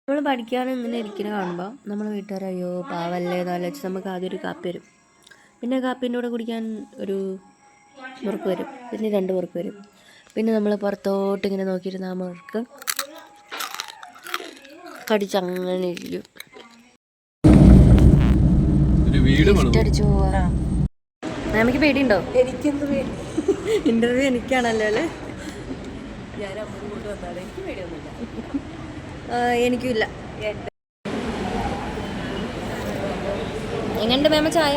നമ്മൾ പഠിക്കാൻ ഇങ്ങനെ ഇരിക്കുന്ന കാണുമ്പോൾ നമ്മൾ വീട്ടുകാർ അയ്യോ പാവല്ലേ എന്നാലോചിച്ച് വെച്ച് നമുക്ക് ആദ്യം ഒരു കാപ്പി വരും. പിന്നെ കാപ്പീൻ്റെ കൂടെ കുടിക്കാൻ ഒരു മുറുക്ക് വരും, പിന്നെ 2 മുറുക്ക് വരും. പിന്നെ നമ്മൾ പുറത്തോട്ട് ഇങ്ങനെ നോക്കിയിരുന്ന ആ മുറുക്ക് കടിച്ചങ്ങനെ ഇരിക്കും. അടിച്ചു പോവാ. നമുക്ക് പേടിയുണ്ടോ? എനിക്കെന്ത് പേടി? ഇന്റർവ്യൂ എനിക്കാണല്ലോ അല്ലേ? ഞാൻ അമ്മൂടി കൊണ്ട് വന്നാണ്. എനിക്ക് പേടിയൊന്നുമില്ല. എനിക്കില്ല. എങ്ങനെയുണ്ട് മേമ ചായ?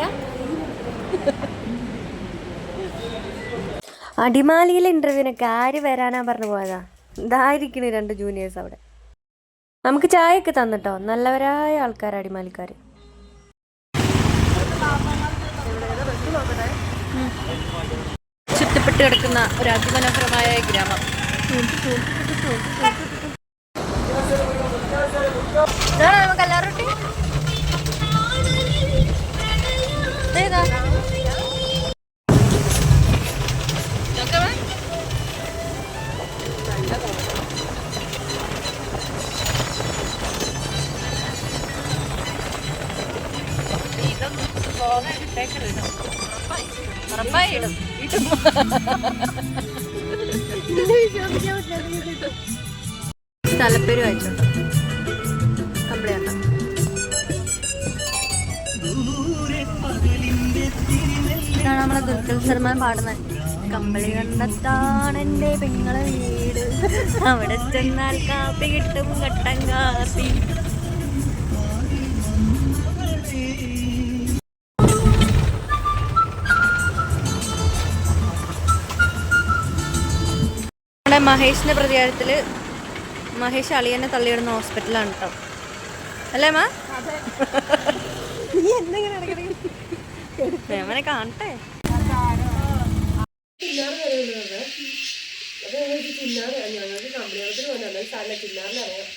അടിമാലിയിലെ ഇന്റർവ്യൂവിനൊക്കെ ആര് വരാനാ പറഞ്ഞു പോയതാ? ഇതായിരിക്കണേ 2 ജൂനിയേഴ്സ് അവിടെ. നമുക്ക് ചായയൊക്കെ തന്നിട്ടോ, നല്ലവരായ ആൾക്കാർ അടിമാലിക്കാർ. ചുറ്റപ്പെട്ട് കിടക്കുന്ന ഒരു അതിമനോഹരമായ ഗ്രാമം. കല്ലാറൊട്ടി സ്ഥലപ്പേര് വായിച്ചോ, കമ്പിളിയാണ്ട. ഇതാണ് നമ്മളെ ദുൽഖർ സൽമാൻ പാടുന്നത്. കമ്പിളി കണ്ടത്താണെൻ്റെ പെങ്ങളെ വീട്, അവിടെ ചെന്നാൽ കാപ്പി കിട്ടും കട്ടൻ കാപ്പി. നമ്മുടെ മഹേഷിന്റെ പ്രതികാരത്തിൽ മഹേഷ് അളിയനെ തള്ളിയിടുന്ന ഹോസ്പിറ്റലാണ് കേട്ടോ, അല്ലേ മാ? മേമനെ കാണട്ടെ. ഞങ്ങൾക്ക് കമ്പിളിയത്തിന് പോലെ ചിന്നാറിനറിയാം.